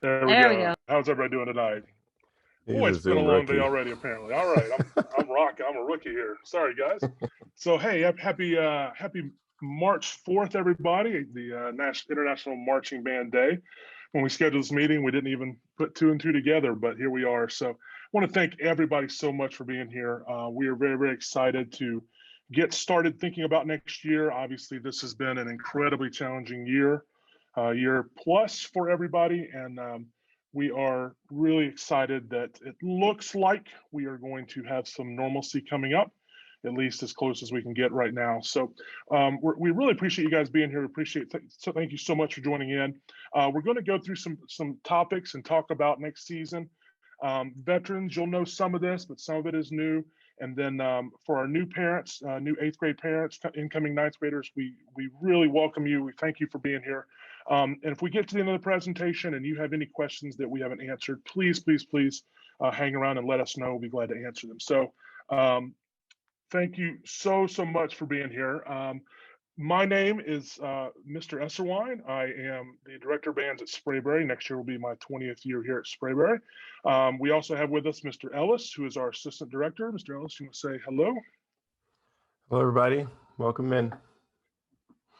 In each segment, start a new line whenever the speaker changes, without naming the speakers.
There we
There we
go.
go.
How's everybody doing tonight?
He's
Boy,
a
it's been a
Zoom
long day
rookie.
already. Apparently. All right, I'm rocking. I'm a rookie here. Sorry, guys. So hey, happy March 4th, everybody. The International Marching Band Day. When we scheduled this meeting, we didn't even put two and two together, but here we are. So I want to thank everybody so much for being here. We are very excited to get started thinking about next year. Obviously, this has been an incredibly challenging year plus for everybody, and we are really excited that it looks like we are going to have some normalcy coming up, at least as close as we can get right now. So we really appreciate you guys being here. So thank you so much for joining in. We're going to go through some topics and talk about next season. Veterans, you'll know some of this, but some of it is new. And then for our new parents, new 8th grade parents, incoming 9th graders, we really welcome you. We thank you for being here. And if we get to the end of the presentation and you have any questions that we haven't answered, please hang around and let us know. We'll be glad to answer them. So thank you so much for being here. My name is Mr. Esserwine. I am the director of bands at Sprayberry. Next year will be my 20th year here at Sprayberry. We also have with us Mr. Ellis, who is our assistant director. Mr. Ellis, you want to say hello?
Hello, everybody. Welcome in.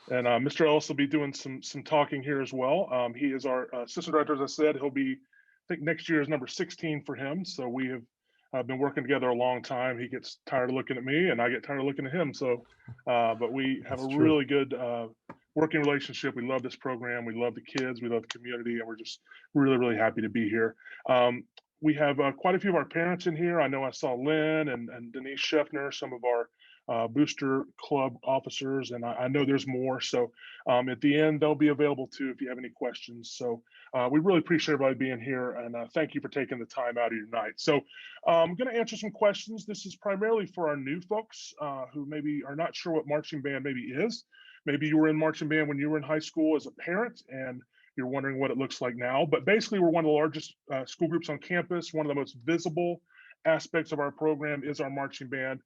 And Mr. Ellis will be doing some talking here as well. He is our assistant director, as I said. He'll be, I think next year is number 16 for him. So we have been working together a long time. He gets tired of looking at me and I get tired of looking at him. So, but we have
That's
a
true.
really good working relationship. We love this program. We love the kids. We love the community. And we're just really happy to be here. We have quite a few of our parents in here. I know I saw Lynn and Denise Scheffner, some of our booster club officers, and I know there's more. So at the end, they'll be available too if you have any questions. So we really appreciate everybody being here, and thank you for taking the time out of your night. So I'm going to answer some questions. This is primarily for our new folks who maybe are not sure what marching band maybe is. Maybe you were in marching band when you were in high school as a parent, and you're wondering what it looks like now. But basically, we're one of the largest school groups on campus. One of the most visible aspects of our program is our marching band.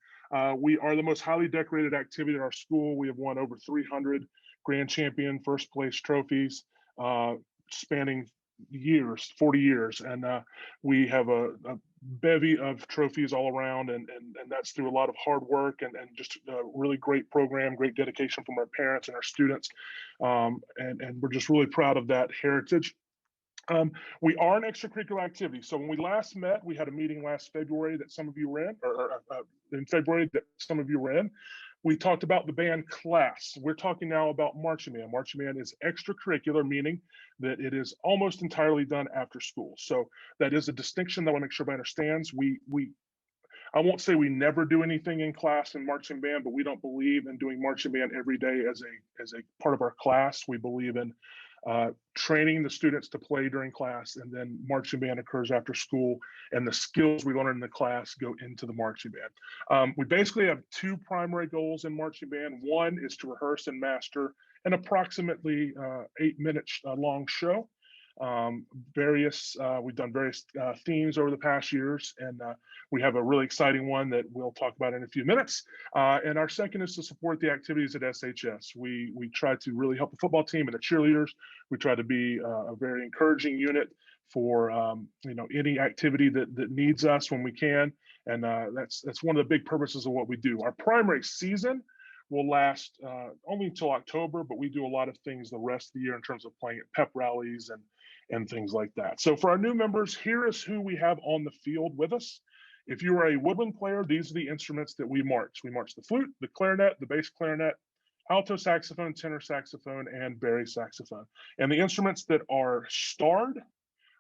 We are the most highly decorated activity at our school. We have won over 300 grand champion first place trophies spanning years, 40 years. And we have a bevy of trophies all around. And that's through a lot of hard work and just a really great program, great dedication from our parents and our students. And we're just really proud of that heritage. We are an extracurricular activity. So when we last met, we had a meeting last February that some of you were in, or in February that some of you were in. We talked about the band class. We're talking now about marching band. Marching band is extracurricular, meaning that it is almost entirely done after school. So that is a distinction that I want to make sure everybody understands. I won't say we never do anything in class in marching band, but we don't believe in doing marching band every day as a part of our class. We believe in training the students to play during class, and then marching band occurs after school, and the skills we learn in the class go into the marching band. We basically have two primary goals in marching band. One is to rehearse and master an approximately 8-minute long show. We've done various themes over the past years, and we have a really exciting one that we'll talk about in a few minutes. And our second is to support the activities at SHS. We try to really help the football team and the cheerleaders. We try to be a very encouraging unit for any activity that needs us when we can, and that's one of the big purposes of what we do. Our primary season will last only until October, but we do a lot of things the rest of the year in terms of playing at pep rallies and things like that. So for our new members, here is who we have on the field with us. If you are a woodwind player, these are the instruments that we march. We march the flute, the clarinet, the bass clarinet, alto saxophone, tenor saxophone, and bari saxophone. And the instruments that are starred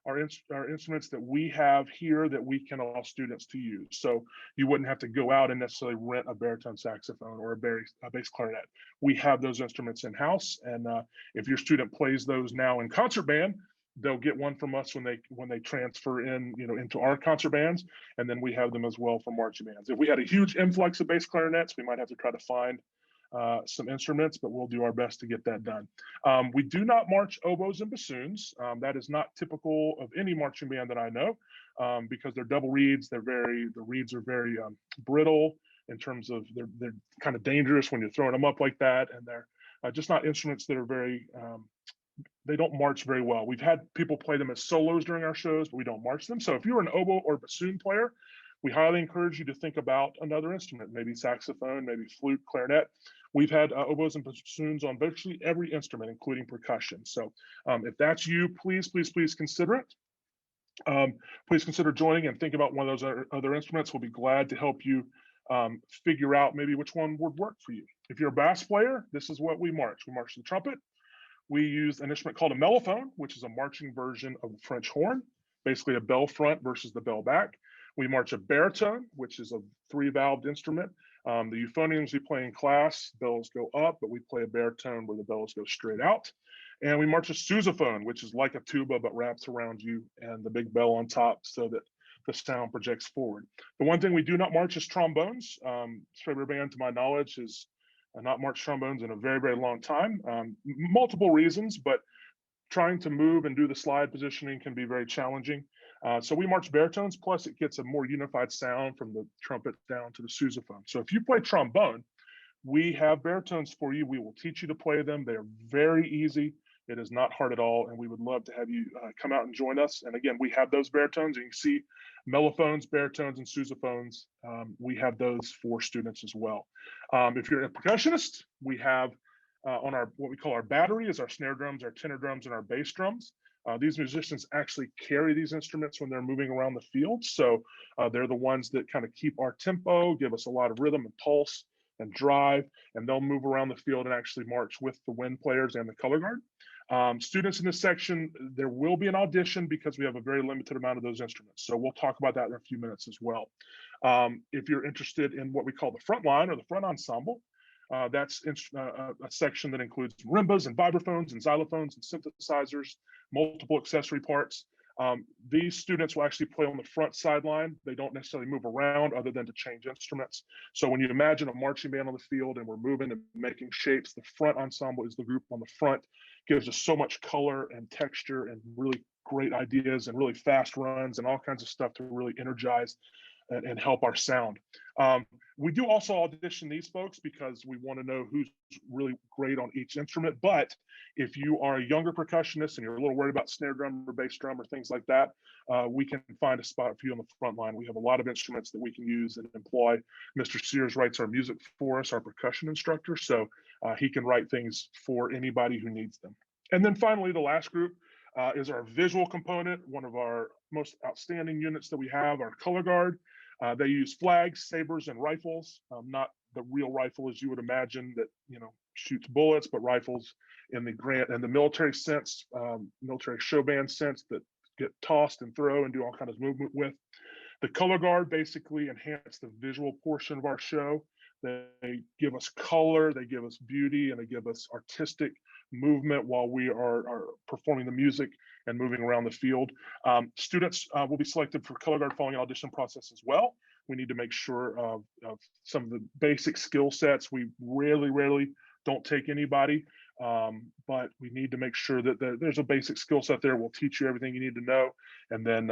are instruments that we have here that we can allow students to use. So you wouldn't have to go out and necessarily rent a baritone saxophone or a bass clarinet. We have those instruments in-house, and if your student plays those now in concert band, they'll get one from us when they transfer into our concert bands, and then we have them as well for marching bands. If we had a huge influx of bass clarinets, we might have to try to find some instruments, but we'll do our best to get that done. We do not march oboes and bassoons. That is not typical of any marching band that I know, because they're double reeds. The reeds are very brittle in terms of they're kind of dangerous when you're throwing them up like that, and they're just not instruments that are very they don't march very well. We've had people play them as solos during our shows, but we don't march them. So if you're an oboe or bassoon player, we highly encourage you to think about another instrument, maybe saxophone, maybe flute, clarinet. We've had oboes and bassoons on virtually every instrument, including percussion. So if that's you, please, please, please consider it. Please consider joining and think about one of those other instruments. We'll be glad to help you figure out maybe which one would work for you. If you're a bass player, this is what we march. We march the trumpet. We use an instrument called a mellophone, which is a marching version of the French horn, basically a bell front versus the bell back. We march a baritone, which is a 3-valved instrument. The euphoniums we play in class, bells go up, but we play a baritone where the bells go straight out. And we march a sousaphone, which is like a tuba, but wraps around you and the big bell on top so that the sound projects forward. The one thing we do not march is trombones. Spraber Band, to my knowledge, has not marched trombones in a very, very long time. Multiple reasons, but trying to move and do the slide positioning can be very challenging. So we march baritones, plus it gets a more unified sound from the trumpet down to the sousaphone. So if you play trombone, we have baritones for you. We will teach you to play them. They're very easy. It is not hard at all, and we would love to have you come out and join us. And again, we have those baritones. You can see mellophones, baritones, and sousaphones. We have those for students as well. If you're a percussionist, we have on our what we call our battery is our snare drums, our tenor drums, and our bass drums. These musicians actually carry these instruments when they're moving around the field. So they're the ones that kind of keep our tempo, give us a lot of rhythm and pulse and drive, and they'll move around the field and actually march with the wind players and the color guard. Students in this section, there will be an audition because we have a very limited amount of those instruments. So we'll talk about that in a few minutes as well. If you're interested in what we call the front line or the front ensemble, that's a section that includes marimbas and vibraphones and xylophones and synthesizers, multiple accessory parts. These students will actually play on the front sideline. They don't necessarily move around other than to change instruments. So when you imagine a marching band on the field and we're moving and making shapes, the front ensemble is the group on the front, gives us so much color and texture and really great ideas and really fast runs and all kinds of stuff to really energize and help our sound. We do also audition these folks because we want to know who's really great on each instrument. But if you are a younger percussionist and you're a little worried about snare drum or bass drum or things like that, we can find a spot for you on the front line. We have a lot of instruments that we can use and employ. Mr. Sears writes our music for us, our percussion instructor, so he can write things for anybody who needs them. And then finally, the last group is our visual component, one of our most outstanding units that we have, our color guard. They use flags, sabers, and rifles, not the real rifle as you would imagine that, you know, shoots bullets, but rifles in the military sense, military show band sense that get tossed and throw and do all kinds of movement with. The color guard basically enhance the visual portion of our show. They give us color, they give us beauty, and they give us artistic movement while we are performing the music and moving around the field. Students will be selected for color guard following an audition process as well. We need to make sure of some of the basic skill sets. We rarely don't take anybody, but we need to make sure that there's a basic skill set there. We'll teach you everything you need to know, and then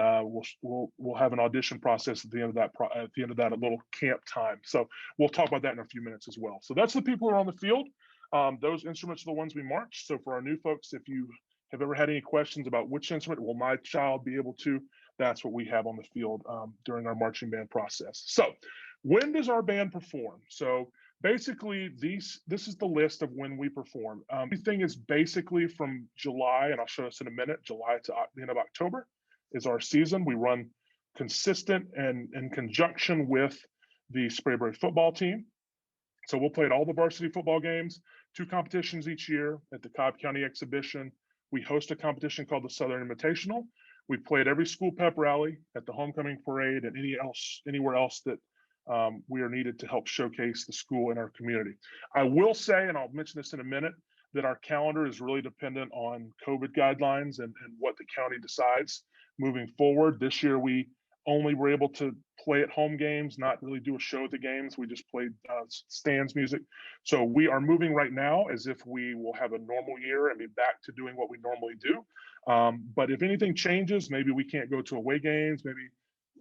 we'll have an audition process at the end of that, a little camp time. So we'll talk about that in a few minutes as well. So that's the people who are on the field. Those instruments are the ones we march. So for our new folks, if you have ever had any questions about which instrument will my child be able to, that's what we have on the field during our marching band process. So when does our band perform? So basically, this is the list of when we perform. Everything is basically from July, and I'll show us in a minute, July to the end of October is our season. We run consistent and in conjunction with the Sprayberry football team. So we'll play at all the varsity football games, 2 competitions each year at the Cobb County Exhibition. We host a competition called the Southern Invitational. We play at every school pep rally, at the homecoming parade, and anywhere else that we are needed to help showcase the school and our community. I will say, and I'll mention this in a minute, that our calendar is really dependent on COVID guidelines and what the county decides moving forward. This year, we only were able to play at home games, not really do a show at the games. We just played stands music. So we are moving right now as if we will have a normal year and be back to doing what we normally do. But if anything changes, maybe we can't go to away games, maybe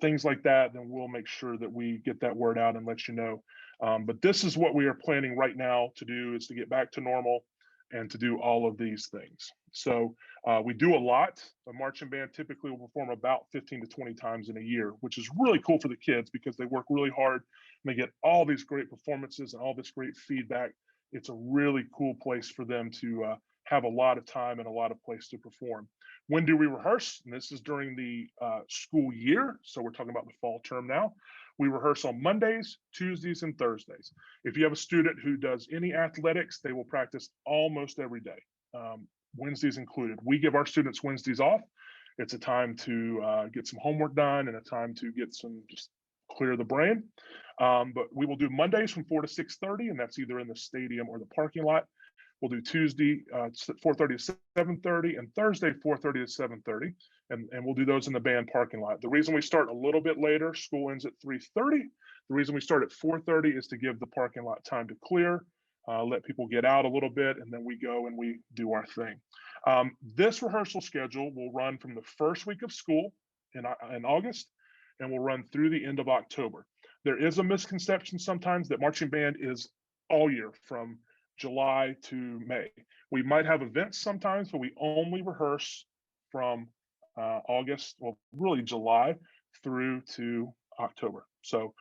things like that, then we'll make sure that we get that word out and let you know. But this is what we are planning right now to do, is to get back to normal and to do all of these things. So we do a lot. A marching band typically will perform about 15 to 20 times in a year, which is really cool for the kids because they work really hard and they get all these great performances and all this great feedback. It's a really cool place for them to have a lot of time and a lot of place to perform. When do we rehearse? And this is during the school year. So we're talking about the fall term now. We rehearse on Mondays, Tuesdays, and Thursdays. If you have a student who does any athletics, they will practice almost every day, Wednesdays included. We give our students Wednesdays off. It's a time to get some homework done and a time to get some, just clear the brain. But we will do Mondays from 4 to 6:30, and that's either in the stadium or the parking lot. We'll do Tuesday 4:30 to 7:30 and Thursday 4:30 to 7:30, and we'll do those in the band parking lot. The reason we start a little bit later, school ends at 3:30. The reason we start at 4:30 is to give the parking lot time to clear, let people get out a little bit, and then we go and we do our thing. This rehearsal schedule will run from the first week of school in August, and will run through the end of October. There is a misconception sometimes that marching band is all year from July to May. We might have events sometimes, but we only rehearse from August, well, really July through to October. So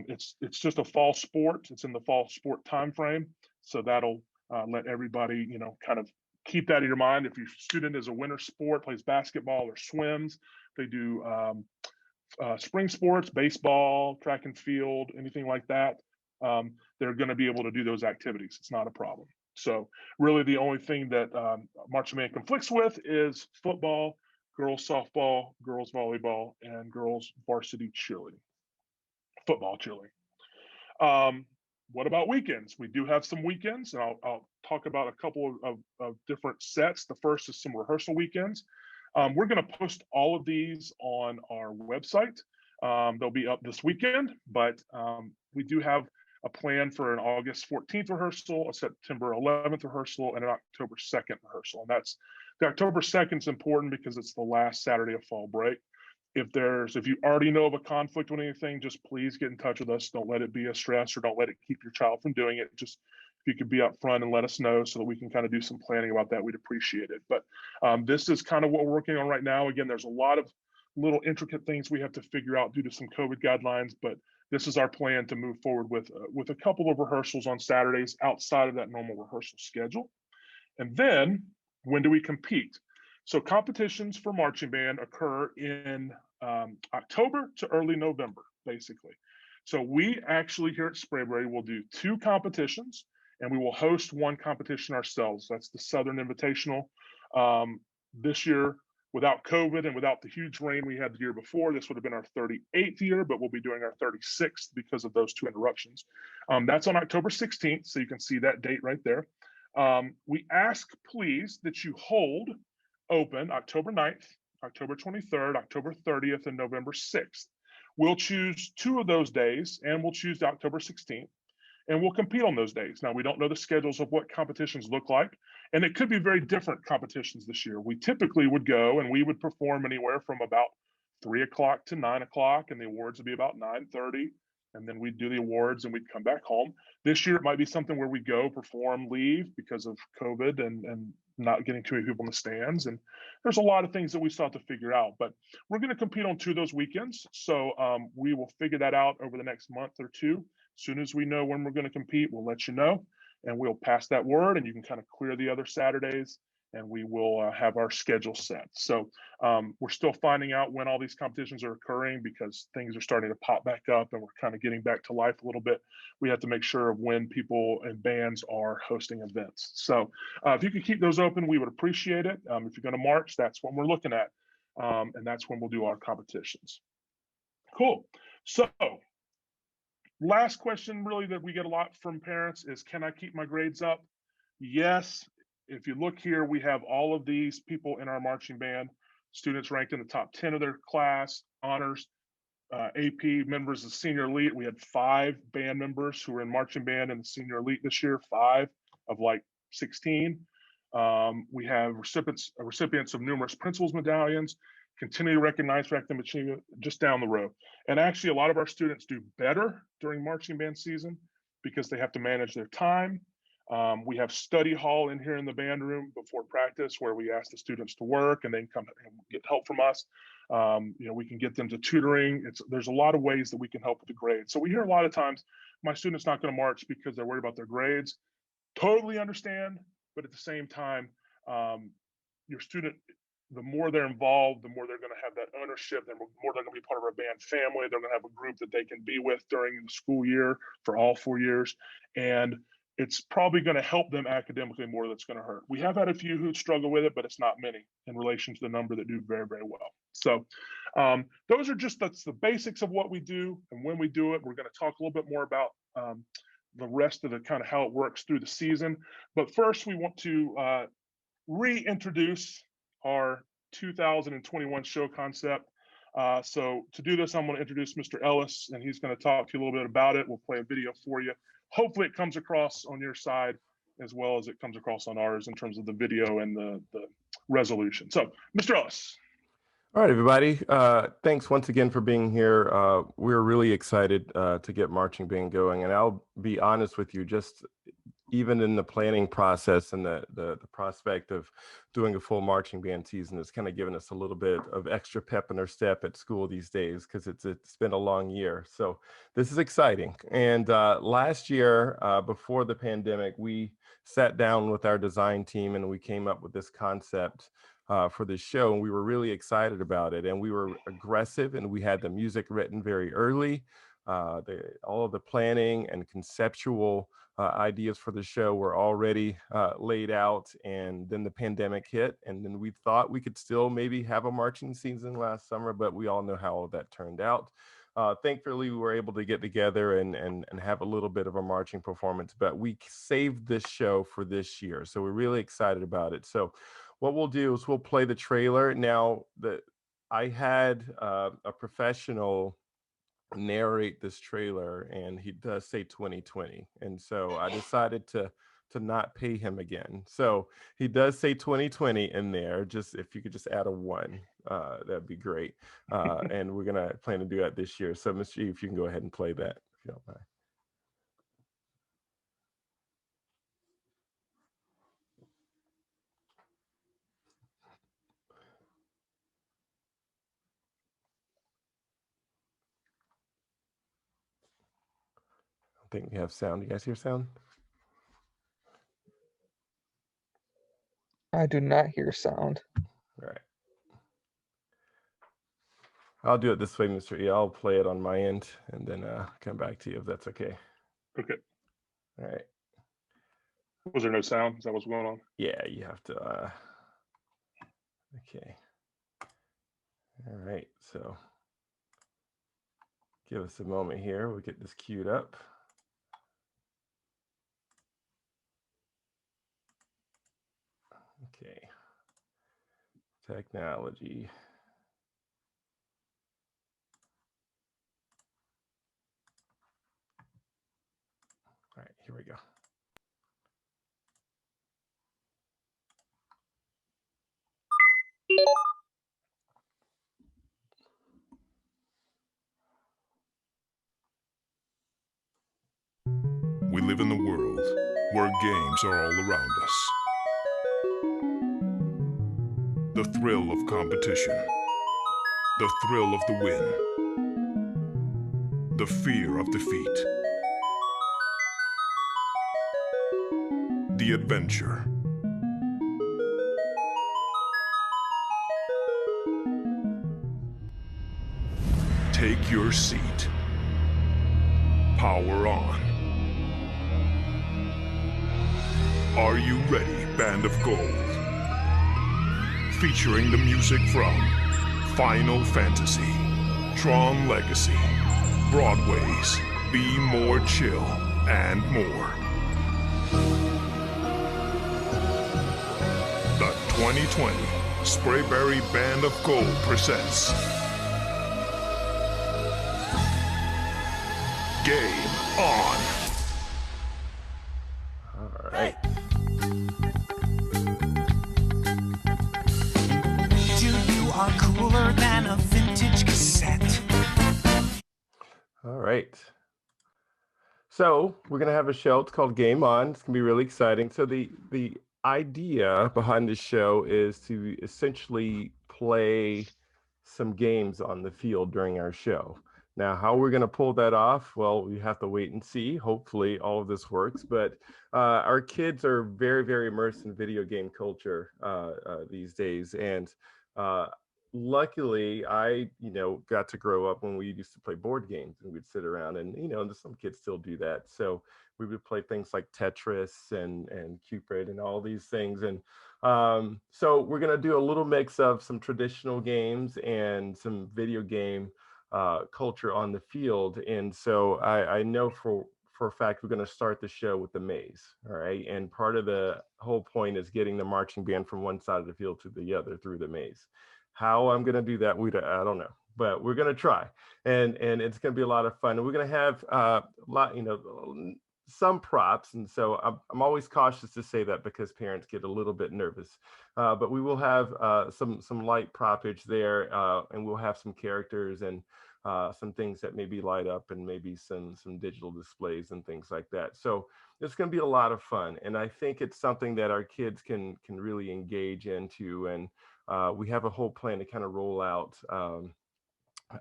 it's just a fall sport. It's in the fall sport time frame. So that'll let everybody, kind of keep that in your mind. If your student is a winter sport, plays basketball or swims, they do spring sports, baseball, track and field, anything like that, they're going to be able to do those activities. It's not a problem. So really the only thing that marching band conflicts with is football, girls softball, girls volleyball, and girls varsity cheerleading, football cheerleading. What about weekends? We do have some weekends, and I'll talk about a couple of different sets. The first is some rehearsal weekends. We're going to post all of these on our website. They'll be up this weekend, but we do have a plan for an August 14th rehearsal, a September 11th rehearsal, and an October 2nd rehearsal. And that's the October 2nd is important because it's the last Saturday of fall break. If you already know of a conflict with anything, just please get in touch with us. Don't let it be a stress, or don't let it keep your child from doing it. Just if you could be up front and let us know so that we can kind of do some planning about that, we'd appreciate it. But this is kind of what we're working on right now. Again, there's a lot of little intricate things we have to figure out due to some COVID guidelines, but this is our plan to move forward with a couple of rehearsals on Saturdays outside of that normal rehearsal schedule. And then when do we compete? So competitions for marching band occur in October to early November, basically. So we actually here at Sprayberry will do 2 competitions, and we will host 1 competition ourselves. That's the Southern Invitational. This year, without COVID and without the huge rain we had the year before, this would have been our 38th year, but we'll be doing our 36th because of those 2 interruptions. That's on October 16th, so you can see that date right there. We ask, please, that you hold open October 9th, October 23rd, October 30th, and November 6th. We'll choose 2 of those days, and we'll choose October 16th, and we'll compete on those days. Now, we don't know the schedules of what competitions look like, and it could be very different competitions this year. We typically would go and we would perform anywhere from about 3 o'clock to 9 o'clock, and the awards would be about 9:30, and then we'd do the awards and we'd come back home. This year, it might be something where we go, perform, leave because of COVID and not getting too many people in the stands. And there's a lot of things that we still have to figure out, but we're going to compete on 2 of those weekends. So we will figure that out over the next month or 2. As soon as we know when we're going to compete, we'll let you know, and we'll pass that word, and you can kind of clear the other Saturdays, and we will have our schedule set. So we're still finding out when all these competitions are occurring because things are starting to pop back up and we're kind of getting back to life a little bit. We have to make sure of when people and bands are hosting events. So if you could keep those open, we would appreciate it. If you're going to March, that's when we're looking at, and that's when we'll do our competitions. Cool. So last question really that we get a lot from parents is, can I keep my grades up? Yes. If you look here, we have all of these people in our marching band, students ranked in the top 10 of their class, honors, AP members of senior elite. We had 5 band members who were in marching band in the senior elite this year, 5 of like 16. We have recipients of numerous principals medallions, continually recognized for academic achievement just down the road. And actually, a lot of our students do better during marching band season because they have to manage their time. We have study hall in here in the band room before practice where we ask the students to work and then come and get help from us. We can get them to tutoring. There's a lot of ways that we can help with the grades. So we hear a lot of times, my student's not going to march because they're worried about their grades. Totally understand, but at the same time, your student, the more they're involved, the more they're going to have that ownership, the more they're going to be part of our band family. They're going to have a group that they can be with during the school year for all 4 years. And it's probably going to help them academically more than it's going to hurt. We have had a few who struggle with it, but it's not many in relation to the number that do very, very well. So that's the basics of what we do and when we do it. We're going to talk a little bit more about the rest of the kind of how it works through the season. But first, we want to reintroduce our 2021 show concept. So to do this, I'm going to introduce Mr. Ellis, and he's going to talk to you a little bit about it. We'll play a video for you. Hopefully it comes across on your side as well as it comes across on ours in terms of the video and the resolution. So, Mr. Ellis.
All right, everybody. Thanks once again for being here. We're really excited to get Marching Band going. And I'll be honest with you, just even in the planning process and the prospect of doing a full marching band season has kind of given us a little bit of extra pep in our step at school these days because it's been a long year. So this is exciting. And last year, before the pandemic, we sat down with our design team and we came up with this concept for this show, and we were really excited about it. And we were aggressive, and we had the music written very early. All of the planning and conceptual ideas for the show were already laid out, and then the pandemic hit, and then we thought we could still maybe have a marching season last summer, but we all know how all that turned out. Thankfully, we were able to get together and have a little bit of a marching performance, but we saved this show for this year, so we're really excited about it. So what we'll do is we'll play the trailer. Now, I had a professional narrate this trailer, and he does say 2020, and so I decided to not pay him again. So he does say 2020 in there. Just if you could just add a 1, that'd be great. And we're gonna plan to do that this year. So Mr. E, if you can go ahead and play that, if you don't mind. I think we have sound. You guys hear sound?
I do not hear sound.
All right. I'll do it this way, Mr. E. I'll play it on my end and then come back to you if that's okay.
Okay.
All right.
Was there no sound? Is that what's going on?
Yeah, you have to. Okay. All right. So give us a moment here. We'll get this queued up. Okay. Technology. All right, here we go.
We live in the world where games are all around us. The thrill of competition, the thrill of the win, the fear of defeat, the adventure. Take your seat. Power on. Are you ready, Band of Gold? Featuring the music from Final Fantasy, Tron Legacy, Broadway's Be More Chill, and more. The 2020 Sprayberry Band of Gold presents Game On.
All right.
You are cooler than a vintage cassette.
All right. So we're gonna have a show. It's called Game On. It's gonna be really exciting. So the idea behind this show is to essentially play some games on the field during our show. Now, how we're gonna pull that off? Well, we have to wait and see. Hopefully, all of this works. But our kids are very, very immersed in video game culture these days, and uh, luckily I got to grow up when we used to play board games and we'd sit around and some kids still do that, so we would play things like Tetris and Cupid and all these things. And so we're going to do a little mix of some traditional games and some video game culture on the field. And so I know for a fact we're going to start the show with the maze. All right, and part of the whole point is getting the marching band from one side of the field to the other through the maze. How I'm going to do that, I don't know, but we're going to try, and it's going to be a lot of fun. And we're going to have a lot, some props, and so I'm always cautious to say that because parents get a little bit nervous. But we will have some light propage there, and we'll have some characters and some things that maybe light up, and maybe some digital displays and things like that. So it's going to be a lot of fun, and I think it's something that our kids can really engage into. And we have a whole plan to kind of roll out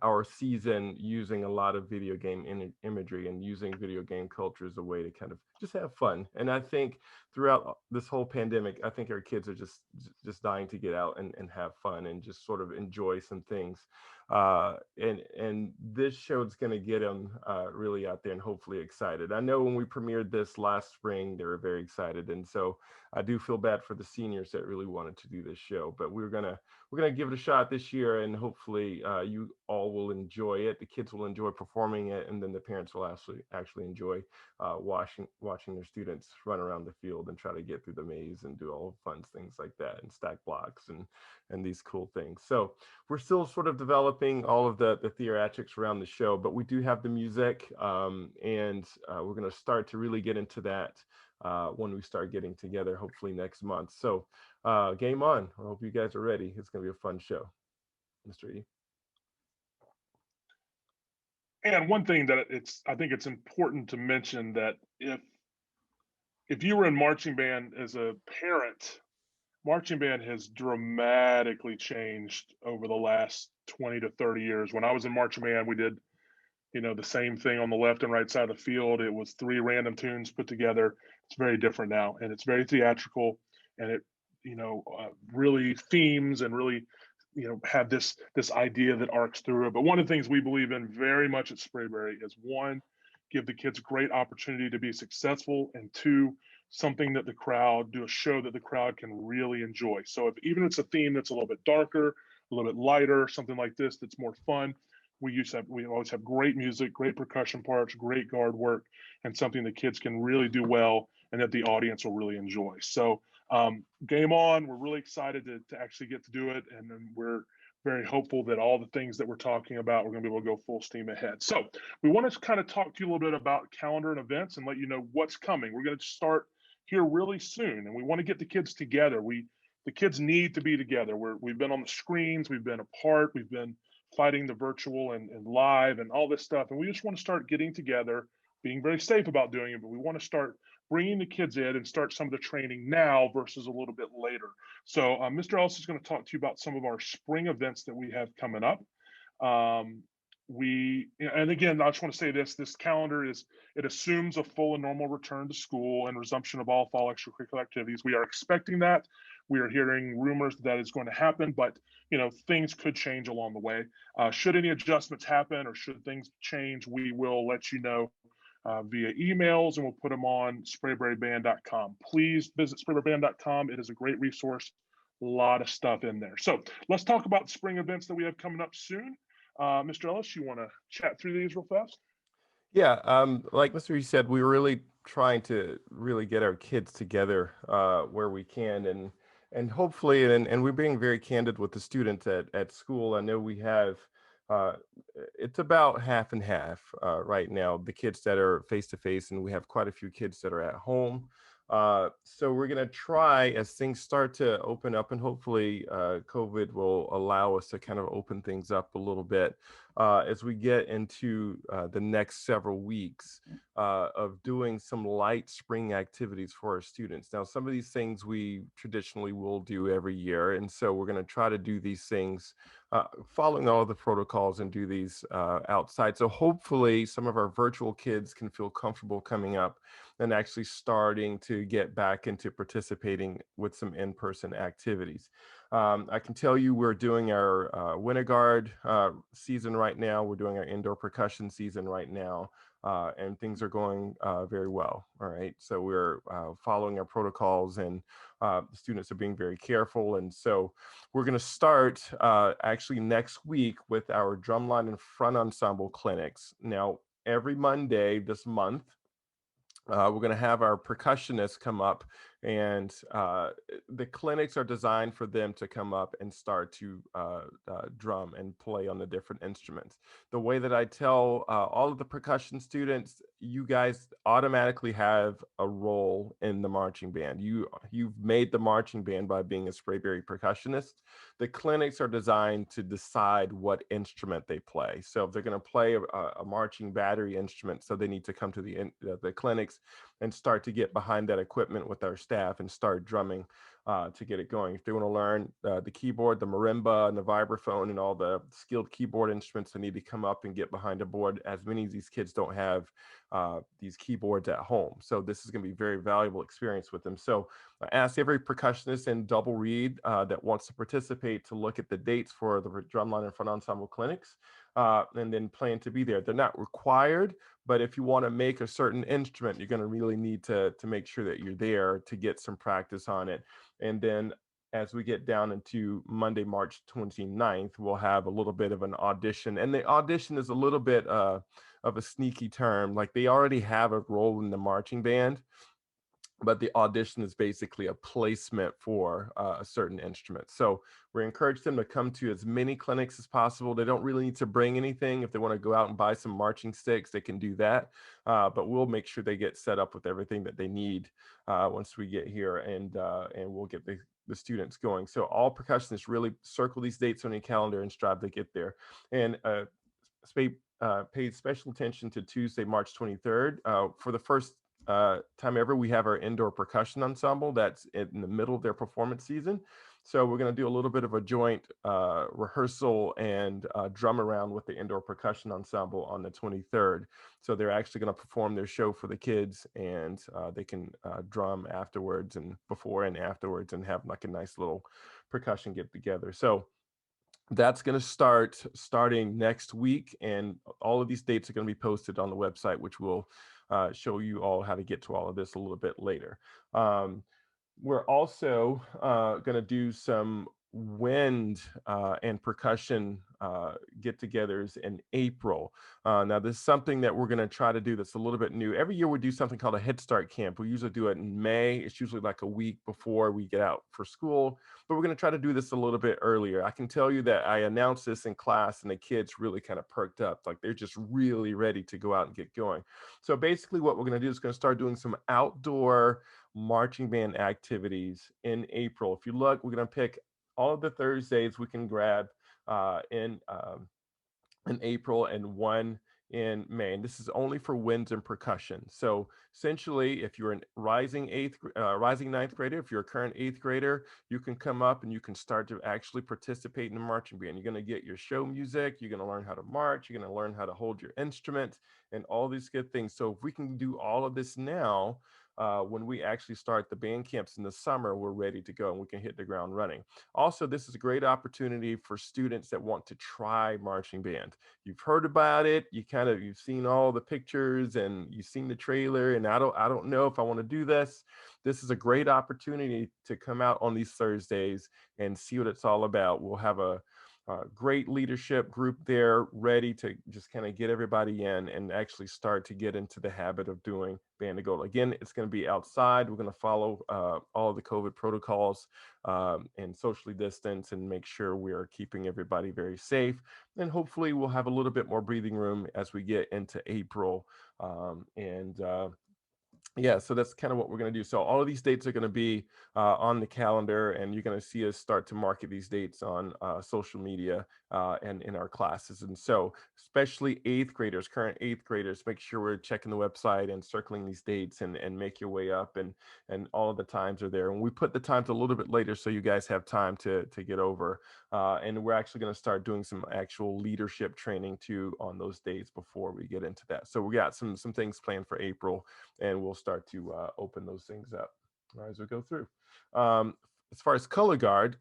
our season using a lot of video game imagery and using video game culture as a way to kind of just have fun. And I think throughout this whole pandemic, I think our kids are just dying to get out and have fun and just sort of enjoy some things. And this show is going to get them really out there and hopefully excited. I know when we premiered this last spring, they were very excited, and so I do feel bad for the seniors that really wanted to do this show, but we're gonna give it a shot this year, and hopefully you all will enjoy it. The kids will enjoy performing it, and then the parents will actually enjoy watching their students run around the field and try to get through the maze and do all fun things like that and stack blocks and these cool things. So we're still sort of developing all of the theatrics around the show, but we do have the music, and we're going to start to really get into that when we start getting together, hopefully next month. So game on. I hope you guys are ready. It's going to be a fun show. Mr. E.
And one thing that I think it's important to mention that if you were in marching band as a parent, marching band has dramatically changed over the last 20 to 30 years. When I was in marching band, we did, the same thing on the left and right side of the field. It was 3 random tunes put together. It's very different now, and it's very theatrical, and it, really themes and really, have this idea that arcs through it. But one of the things we believe in very much at Sprayberry is, one, give the kids a great opportunity to be successful, and two, something that do a show that the crowd can really enjoy. So if even it's a theme that's a little bit darker, a little bit lighter, something like this that's more fun, we always have great music, great percussion parts, great guard work, and something the kids can really do well and that the audience will really enjoy. So game on. We're really excited to actually get to do it, and then we're very hopeful that all the things that we're talking about, we're going to be able to go full steam ahead. So we want to kind of talk to you a little bit about calendar and events and let you know what's coming. We're going to start here really soon, and we want to get the kids together. The kids need to be together. We've been on the screens, we've been apart, we've been fighting the virtual and live and all this stuff, and we just want to start getting together, being very safe about doing it, but we want to start bringing the kids in and start some of the training now versus a little bit later. So Mr. Ellis is going to talk to you about some of our spring events that we have coming up. And again, I just want to say this calendar it assumes a full and normal return to school and resumption of all fall extracurricular activities. We are expecting that. We are hearing rumors that is going to happen, but things could change along the way. Should any adjustments happen or should things change, we will let you know via emails, and we'll put them on sprayberryband.com. Please visit sprayberryband.com. It is a great resource, a lot of stuff in there. So let's talk about spring events that we have coming up soon. Mr. Ellis, you want to chat through these real fast?
Yeah, like Mr. E said, we're really trying to really get our kids together where we can, and hopefully, and we're being very candid with the students at school. I know we have it's about half and half right now, the kids that are face to face, and we have quite a few kids that are at home. So we're going to try, as things start to open up, and hopefully COVID will allow us to kind of open things up a little bit as we get into the next several weeks of doing some light spring activities for our students. Now, some of these things we traditionally will do every year, and so we're going to try to do these things following all the protocols and do these outside. So hopefully some of our virtual kids can feel comfortable coming up and actually starting to get back into participating with some in-person activities. I can tell you we're doing our Winter Guard season right now. We're doing our indoor percussion season right now. And things are going very well. All right. So we're following our protocols, and the students are being very careful. And so we're going to start actually next week with our drumline and front ensemble clinics. Now, every Monday this month, we're going to have our percussionists come up, and the clinics are designed for them to come up and start to drum and play on the different instruments. The way that I tell all of the percussion students, you guys automatically have a role in the marching band. You've made the marching band by being a Sprayberry percussionist. The clinics are designed to decide what instrument they play. So if they're going to play a marching battery instrument, so they need to come to the clinics and start to get behind that equipment with our staff and start drumming to get it going. If they want to learn the keyboard, the marimba, and the vibraphone, and all the skilled keyboard instruments, they need to come up and get behind a board. As many of these kids don't have these keyboards at home. So this is going to be a very valuable experience with them. So I ask every percussionist in Double Reed that wants to participate to look at the dates for the drumline and front ensemble clinics and then plan to be there. They're not required, but if you want to make a certain instrument, you're going to really need to make sure that you're there to get some practice on it. And then as we get down into Monday, March 29th, we'll have a little bit of an audition. And the audition is a little bit of a sneaky term. Like, they already have a role in the marching band, but the audition is basically a placement for a certain instrument. So we encourage them to come to as many clinics as possible. They don't really need to bring anything. If they want to go out and buy some marching sticks, they can do that. But we'll make sure they get set up with everything that they need once we get here, and we'll get the students going. So all percussionists really circle these dates on your calendar and strive to get there. And paid special attention to Tuesday, March 23rd. For the first time ever, we have our indoor percussion ensemble that's in the middle of their performance season. So we're going to do a little bit of a joint rehearsal and drum around with the indoor percussion ensemble on the 23rd. So they're actually going to perform their show for the kids, and they can drum afterwards and before and afterwards, and have like a nice little percussion get together. So that's going to starting next week, and all of these dates are going to be posted on the website, which will show you all how to get to all of this a little bit later. We're also going to do some wind and percussion get-togethers in April. Now, this is something that we're going to try to do that's a little bit new. Every year we do something called a Head Start camp. We usually do it in May. It's usually like a week before we get out for school, but we're going to try to do this a little bit earlier. I can tell you that I announced this in class, and the kids really kind of perked up. Like, they're just really ready to go out and get going. So basically what we're going to do is going to start doing some outdoor marching band activities in April. If you look, we're going to pick all of the Thursdays we can grab in April, and one in May. And this is only for winds and percussion. So essentially, if you're a rising ninth grader, if you're a current eighth grader, you can come up and you can start to actually participate in the marching band. You're going to get your show music. You're going to learn how to march. You're going to learn how to hold your instrument and all these good things. So if we can do all of this now, when we actually start the band camps in the summer, we're ready to go and we can hit the ground running. Also, this is a great opportunity for students that want to try marching band. You've heard about it, you've seen all the pictures and you've seen the trailer, and I don't know if I want to do this. This is a great opportunity to come out on these Thursdays and see what it's all about. We'll have a great leadership group there ready to just kind of get everybody in and actually start to get into the habit of doing band to go. Again, it's going to be outside. We're going to follow all of the COVID protocols and socially distance and make sure we are keeping everybody very safe. And hopefully we'll have a little bit more breathing room as we get into April. Yeah, so that's kind of what we're going to do. So all of these dates are going to be on the calendar, and you're going to see us start to market these dates on social media and in our classes. And so, especially eighth graders, current eighth graders, make sure we're checking the website and circling these dates, and make your way up. And all of the times are there. And we put the times a little bit later so you guys have time to get over. And we're actually going to start doing some actual leadership training too on those dates before we get into that. So we got some things planned for April, and we'll start to open those things up as we go through. As far as color guard,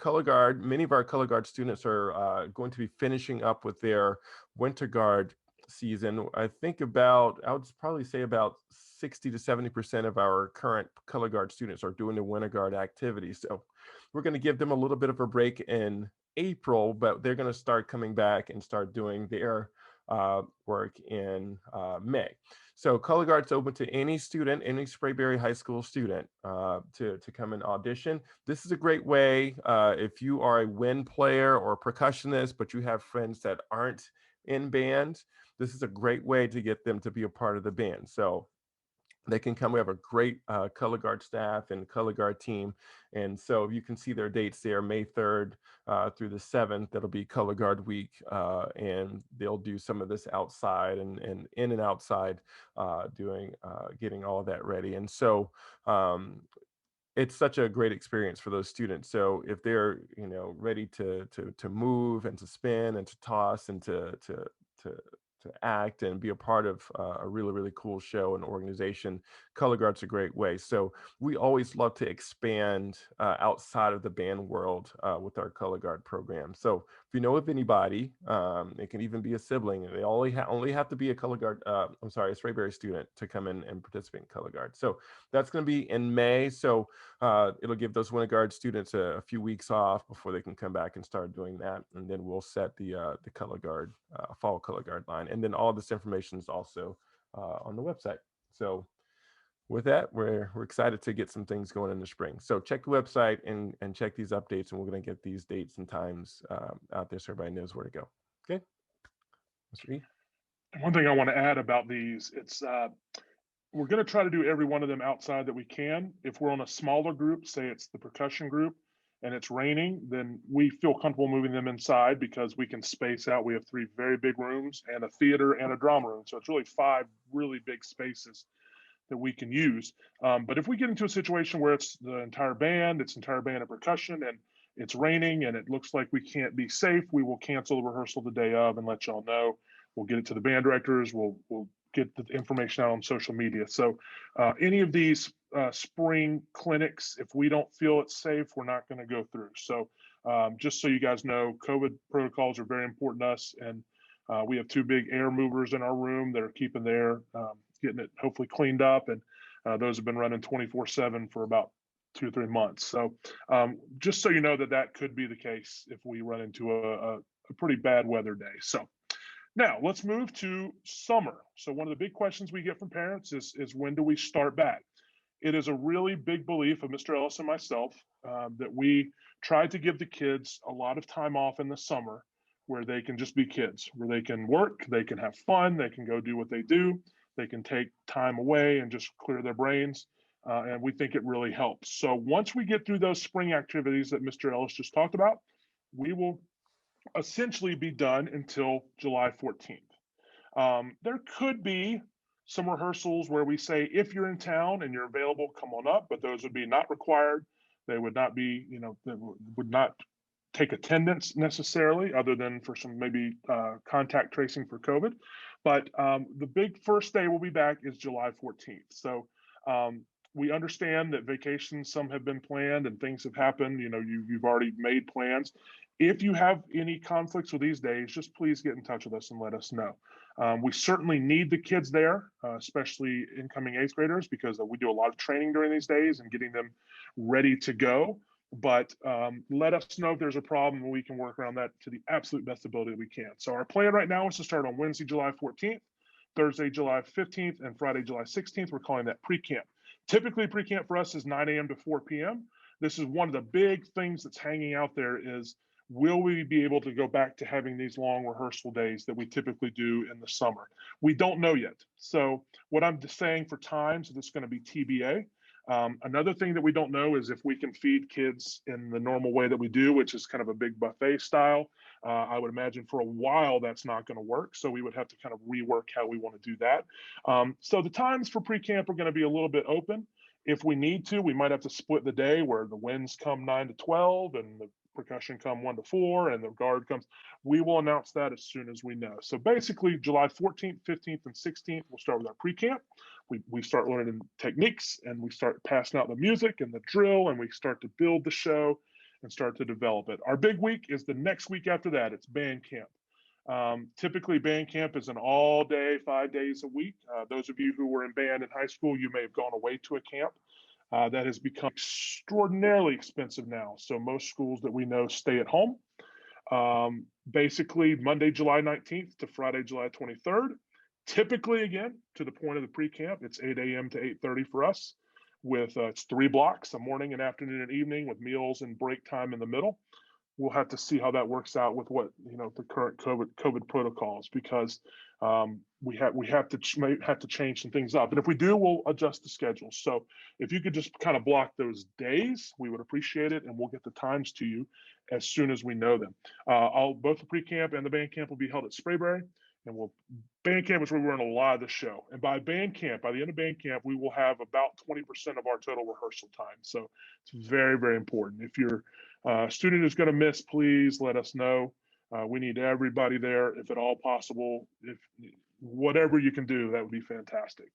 many of our color guard students are going to be finishing up with their winter guard season. I would probably say about 60 to 70% of our current color guard students are doing the winter guard activities. So we're going to give them a little bit of a break in April, but they're going to start coming back and start doing their work in May. So color guard's open to any student, any Sprayberry High School student to come and audition. This is a great way if you are a wind player or a percussionist, but you have friends that aren't in band. This is a great way to get them to be a part of the band. So they can come. We have a great color guard staff and color guard team. And so you can see their dates there, May 3rd through the 7th. That'll be color guard week. And they'll do some of this outside and in and outside getting all of that ready. And so it's such a great experience for those students. So if they're, ready to move and to spin and to toss and to act and be a part of a really, really cool show and organization, color guard's a great way. So we always love to expand outside of the band world with our color guard program. So if you know of anybody, it can even be a sibling. They only have to be a color guard, a Sprayberry student to come in and participate in color guard. So that's going to be in May. So it'll give those winter guard students a few weeks off before they can come back and start doing that. And then we'll set the color guard, fall color guard line. And then all this information is also on the website. So with that, we're excited to get some things going in the spring. So check the website and check these updates, and we're going to get these dates and times out there so everybody knows where to go. Okay, Mr. E.
One thing I want to add about these, we're going to try to do every one of them outside that we can. If we're on a smaller group, say it's the percussion group, and it's raining, then we feel comfortable moving them inside because we can space out. We have 3 very big rooms and a theater and a drama room. So it's really 5 really big spaces that we can use. But if we get into a situation where it's entire band and percussion, and it's raining and it looks like we can't be safe, we will cancel the rehearsal the day of and let y'all know. We'll get it to the band directors. We'll get the information out on social media. So any of these spring clinics, if we don't feel it's safe, we're not going to go through. So just so you guys know, COVID protocols are very important to us. And we have 2 big air movers in our room that are keeping the air, getting it hopefully cleaned up. And those have been running 24/7 for about 2 or 3 months. So just so you know that could be the case if we run into a pretty bad weather day. So now let's move to summer. So one of the big questions we get from parents is when do we start back? It is a really big belief of Mr. Ellis and myself that we try to give the kids a lot of time off in the summer where they can just be kids, where they can work, they can have fun, they can go do what they do, they can take time away and just clear their brains. And we think it really helps. So once we get through those spring activities that Mr. Ellis just talked about, we will essentially be done until July 14th. There could be some rehearsals where we say, if you're in town and you're available, come on up, but those would be not required. They would not be, they would not take attendance necessarily, other than for some maybe contact tracing for COVID. But the big first day we'll be back is July 14th. So we understand that vacations, some have been planned and things have happened. You've already made plans. If you have any conflicts with these days, just please get in touch with us and let us know. We certainly need the kids there, especially incoming 8th graders, because we do a lot of training during these days and getting them ready to go. But let us know if there's a problem, and we can work around that to the absolute best ability that we can. So our plan right now is to start on Wednesday, July 14th, Thursday, July 15th, and Friday, July 16th. We're calling that pre-camp. Typically, pre-camp for us is 9 a.m. to 4 p.m. This is one of the big things that's hanging out there is will we be able to go back to having these long rehearsal days that we typically do in the summer? We don't know yet. So what I'm just saying for times, it's going to be TBA. Another thing that we don't know is if we can feed kids in the normal way that we do, which is kind of a big buffet style. I would imagine for a while that's not going to work. So we would have to kind of rework how we want to do that. So the times for pre-camp are going to be a little bit open. If we need to, we might have to split the day where the winds come 9 to 12 and the percussion come 1 to 4 and the guard comes. We will announce that as soon as we know. So basically July 14th, 15th, and 16th, we'll start with our pre-camp. We start learning techniques and we start passing out the music and the drill and we start to build the show and start to develop it. Our big week is the next week after that. It's band camp. Typically band camp is an all day, 5 days a week. Those of you who were in band in high school, you may have gone away to a camp. That has become extraordinarily expensive now. So most schools that we know stay at home. Basically Monday, July 19th to Friday, July 23rd. Typically, again, to the point of the pre-camp, it's 8 a.m. to 8:30 for us with it's 3 blocks, a morning, an afternoon, and evening with meals and break time in the middle. We'll have to see how that works out with what, the current COVID protocols, because we have to change some things up. And if we do, we'll adjust the schedule. So if you could just kind of block those days, we would appreciate it, and we'll get the times to you as soon as we know them. Both the pre-camp and the band camp will be held at Sprayberry, and band camp is where we run a lot of the show. And by the end of band camp, we will have about 20% of our total rehearsal time. So it's very, very important. If your student is going to miss, please let us know. We need everybody there, if at all possible. If whatever you can do, that would be fantastic.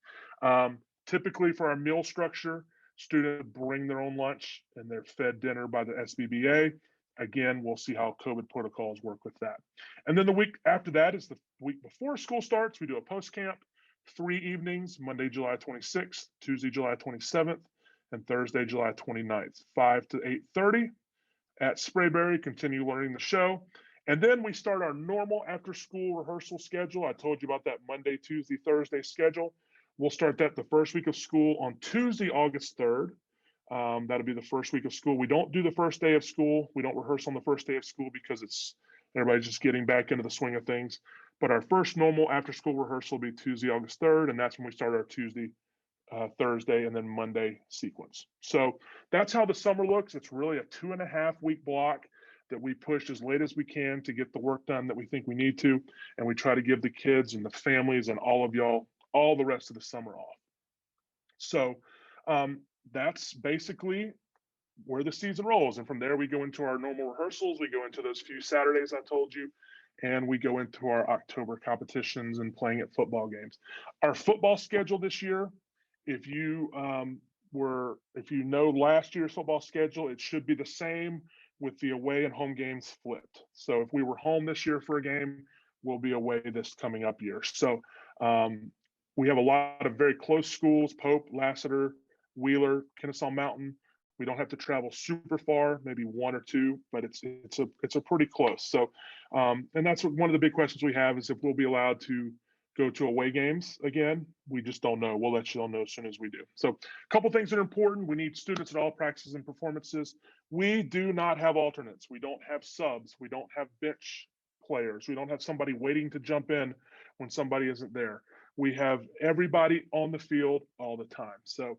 Typically for our meal structure, students bring their own lunch and they're fed dinner by the SBBA. Again, we'll see how COVID protocols work with that. And then the week after that is the week before school starts. We do a post-camp, 3 evenings, Monday, July 26th, Tuesday, July 27th, and Thursday, July 29th, 5 to 8:30 at Sprayberry, continue learning the show. And then we start our normal after-school rehearsal schedule. I told you about that Monday, Tuesday, Thursday schedule. We'll start that the first week of school on Tuesday, August 3rd. That'll be the first week of school. We don't do the first day of school. We don't rehearse on the first day of school because everybody's just getting back into the swing of things. But our first normal after school rehearsal will be Tuesday, August 3rd, and that's when we start our Tuesday, Thursday, and then Monday sequence. So that's how the summer looks. It's really a 2.5-week block that we push as late as we can to get the work done that we think we need to. And we try to give the kids and the families and all of y'all all the rest of the summer off. So that's basically where the season rolls. And from there, we go into our normal rehearsals. We go into those few Saturdays I told you, and we go into our October competitions and playing at football games. Our football schedule this year, if you know last year's football schedule, it should be the same with the away and home games flipped. So if we were home this year for a game, we'll be away this coming up year. So we have a lot of very close schools: Pope, Lassiter, Wheeler, Kennesaw Mountain. We don't have to travel super far, maybe 1 or 2, but it's a pretty close. So, and that's one of the big questions we have is if we'll be allowed to go to away games again. We just don't know. We'll let you all know as soon as we do. So a couple things that are important. We need students at all practices and performances. We do not have alternates. We don't have subs. We don't have bench players. We don't have somebody waiting to jump in when somebody isn't there. We have everybody on the field all the time. So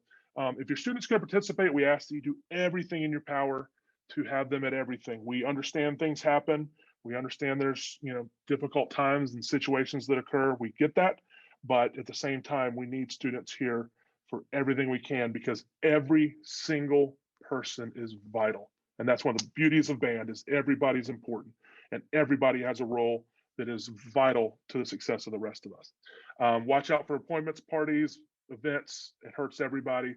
if your student's going to participate, we ask that you do everything in your power to have them at everything. We understand things happen. We understand there's difficult times and situations that occur. We get that. But at the same time, we need students here for everything we can, because every single person is vital. And that's one of the beauties of band is everybody's important and everybody has a role that is vital to the success of the rest of us. Watch out for appointments, parties, events. It hurts everybody.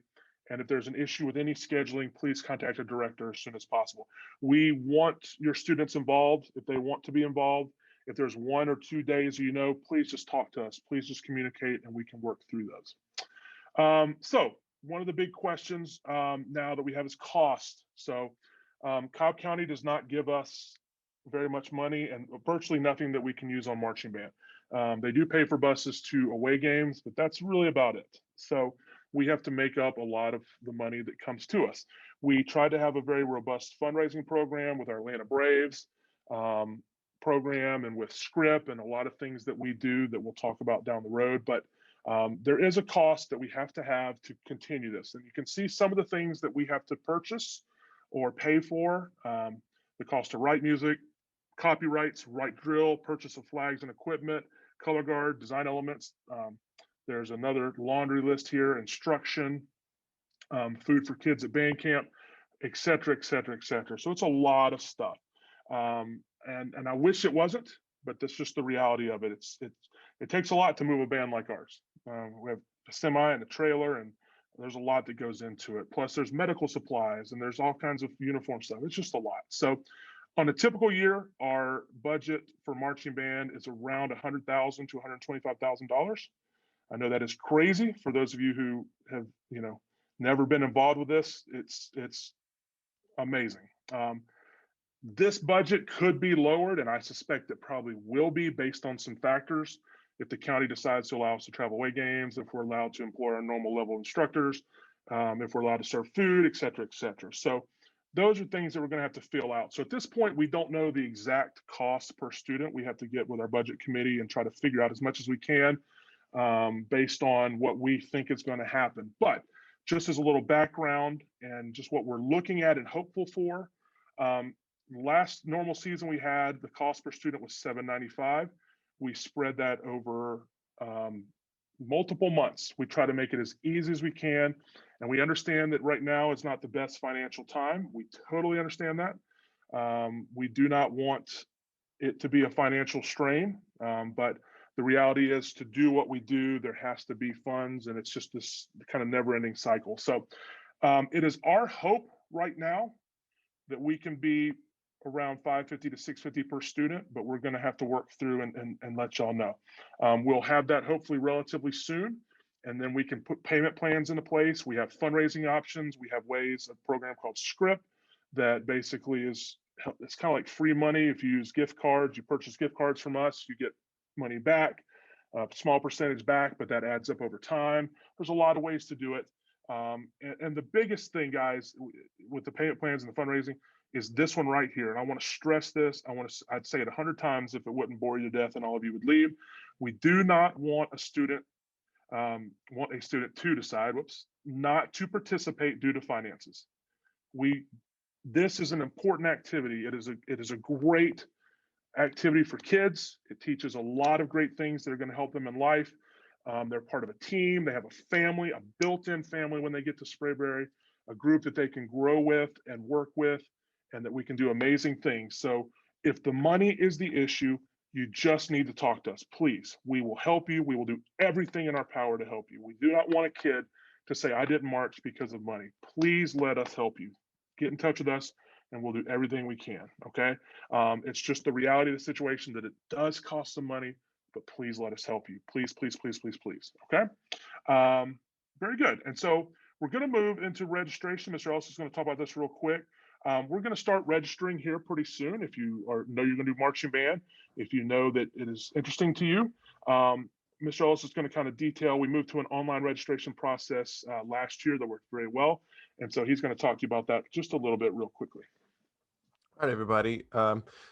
And if there's an issue with any scheduling, please contact a director as soon as possible. We want your students involved if they want to be involved. If there's 1 or 2 days, please just talk to us. Please just communicate and we can work through those. So one of the big questions now that we have is cost. So Cobb County does not give us very much money and virtually nothing that we can use on marching band. They do pay for buses to away games, but that's really about it. So we have to make up a lot of the money that comes to us. We try to have a very robust fundraising program with our Atlanta Braves. program and with script and a lot of things that we do that we'll talk about down the road. But there is a cost that we have to continue this. And you can see some of the things that we have to purchase or pay for. The cost to write music, copyrights, write drill, purchase of flags and equipment, color guard, design elements. There's another laundry list here, instruction, food for kids at band camp, et cetera, et cetera, et cetera. So it's a lot of stuff. And I wish it wasn't, but that's just the reality of it. It takes a lot to move a band like ours. We have a semi and a trailer, and there's a lot that goes into it. Plus there's medical supplies and there's all kinds of uniform stuff. It's just a lot. So on a typical year, our budget for marching band is around $100,000 to $125,000. I know that is crazy for those of you who have, never been involved with this. It's amazing. This budget could be lowered, and I suspect it probably will be based on some factors. If the county decides to allow us to travel away games, if we're allowed to employ our normal level instructors, if we're allowed to serve food, et cetera, et cetera. So those are things that we're going to have to fill out. So at this point, we don't know the exact cost per student. We have to get with our budget committee and try to figure out as much as we can based on what we think is going to happen. But just as a little background and just what we're looking at and hopeful for, last normal season we had, the cost per student was $795. We spread that over multiple months. We try to make it as easy as we can. And we understand that right now is not the best financial time. We totally understand that. We do not want it to be a financial strain, but the reality is to do what we do, there has to be funds, and it's just this kind of never-ending cycle. So it is our hope right now that we can be around $550 to $650 per student, but we're going to have to work through and let y'all know. We'll have that hopefully relatively soon, and then we can put payment plans into place. We have fundraising options. We have ways, a program called Script that basically it's kind of like free money. If you use gift cards, you purchase gift cards from us, you get money back, a small percentage back, but that adds up over time. There's a lot of ways to do it. And the biggest thing, guys, with the payment plans and the fundraising is this one right here. And I want to stress this. I'd say it 100 times if it wouldn't bore you to death and all of you would leave. We do not want a student to decide, not to participate due to finances. This is an important activity. It is a great activity for kids. It teaches a lot of great things that are going to help them in life. They're part of a team. They have a family, a built-in family when they get to Sprayberry, a group that they can grow with and work with, and that we can do amazing things. So if the money is the issue, you just need to talk to us, please. We will help you. We will do everything in our power to help you. We do not want a kid to say, I didn't march because of money. Please let us help you. Get in touch with us and we'll do everything we can, okay? It's just the reality of the situation that it does cost some money, but please let us help you. Please, please, please, please, please, okay? Very good. And so we're gonna move into registration. Mr. Ellis is gonna talk about this real quick. We're gonna start registering here pretty soon. If you know you're gonna do marching band, if you know that it is interesting to you, Mr. Ellis is going to kind of detail. We moved to an online registration process last year that worked very well. And so he's going to talk to you about that just a little bit real quickly.
All right, everybody.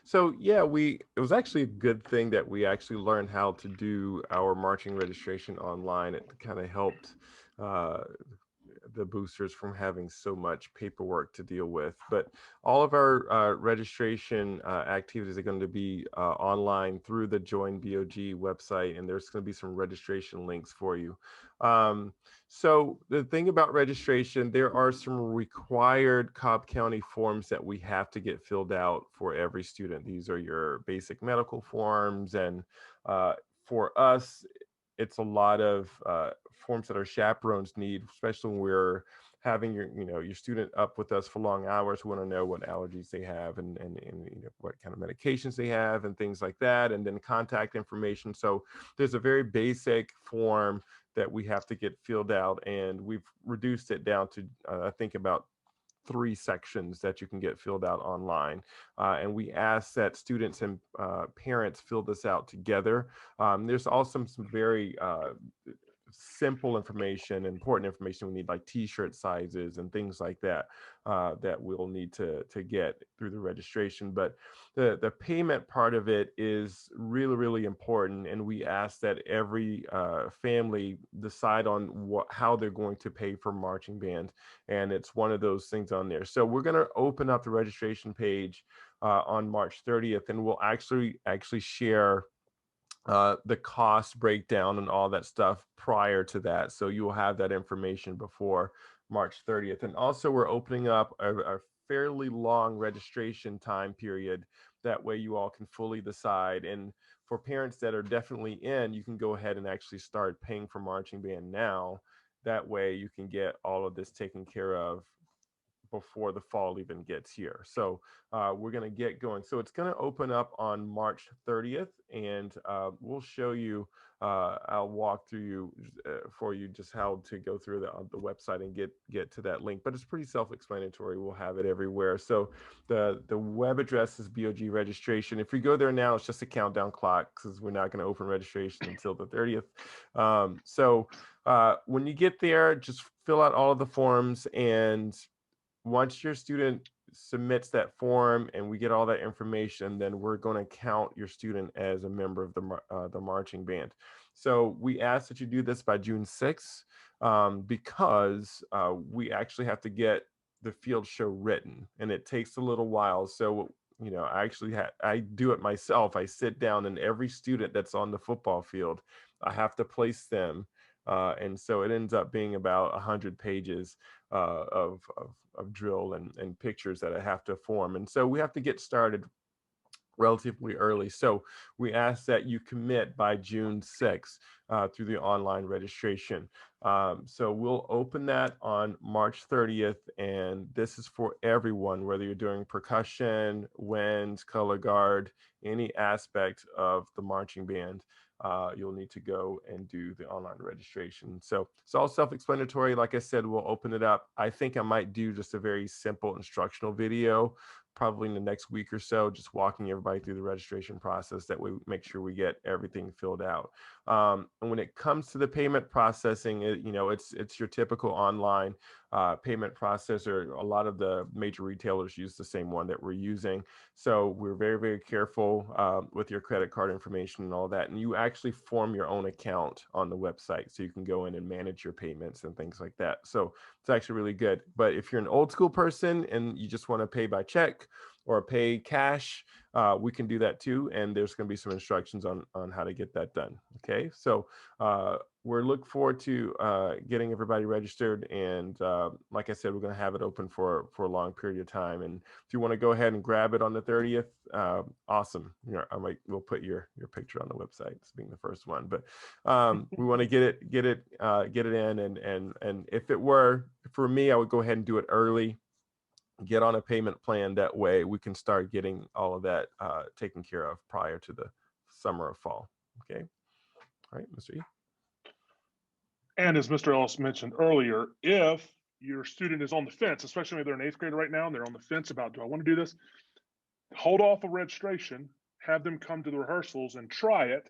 So yeah, it was actually a good thing that we actually learned how to do our marching registration online. It kind of helped the boosters from having so much paperwork to deal with. But all of our registration activities are going to be online through the Join BOG website, and there's going to be some registration links for you. So the thing about registration, there are some required Cobb County forms that we have to get filled out for every student. These are your basic medical forms, and for us, it's a lot of forms that our chaperones need, especially when we're having your student up with us for long hours. We want to know what allergies they have and what kind of medications they have and things like that, and then contact information. So there's a very basic form that we have to get filled out, and we've reduced it down to I think about 3 sections that you can get filled out online. And we ask that students and parents fill this out together. There's also some very simple information, important information we need, like t-shirt sizes and things like that, that we'll need to get through the registration. But the payment part of it is really, really important. And we ask that every family decide on how they're going to pay for marching band. And it's one of those things on there. So we're going to open up the registration page on March 30th, and we'll actually share the cost breakdown and all that stuff prior to that. So you will have that information before March 30th. And also we're opening up a fairly long registration time period. That way you all can fully decide. And for parents that are definitely in, you can go ahead and actually start paying for marching band now. That way you can get all of this taken care of before the fall even gets here. So we're going to get going. So it's going to open up on March 30th, and we'll show you, I'll walk through you for you just how to go through the website and get to that link. But it's pretty self-explanatory. We'll have it everywhere. So the web address is BOG registration. If we go there now, it's just a countdown clock because we're not going to open registration until the 30th. When you get there, just fill out all of the forms, and once your student submits that form and we get all that information, then we're going to count your student as a member of the marching band. So we ask that you do this by June 6th because we actually have to get the field show written, and it takes a little while. So I do it myself. I sit down, and every student that's on the football field, I have to place them. And so it ends up being about 100 pages of drill and pictures that I have to form. And so we have to get started relatively early. So we ask that you commit by June 6th through the online registration. So we'll open that on March 30th, and this is for everyone, whether you're doing percussion, wind, color guard, any aspect of the marching band. You'll need to go and do the online registration. So it's all self-explanatory. Like I said, we'll open it up. I think I might do just a very simple instructional video, probably in the next week or so, just walking everybody through the registration process. That way we make sure we get everything filled out. And when it comes to the payment processing, it's your typical online payment processor. A lot of the major retailers use the same one that we're using. So we're very, very careful with your credit card information and all that. And you actually form your own account on the website, so you can go in and manage your payments and things like that. So it's actually really good. But if you're an old school person and you just want to pay by check or pay cash, we can do that too. And there's going to be some instructions on how to get that done. Okay, so we're looking forward to getting everybody registered. And like I said, we're going to have it open for a long period of time. And if you want to go ahead and grab it on the 30th, awesome. We'll put your picture on the website as being the first one. But we want to get it in. And if it were for me, I would go ahead and do it early. Get on a payment plan. That way we can start getting all of that taken care of prior to the summer or fall. Okay. All right, Mr. E.
And as Mr. Ellis mentioned earlier, if your student is on the fence, especially if they're an 8th grader right now and they're on the fence about, do I want to do this? Hold off of registration, have them come to the rehearsals and try it.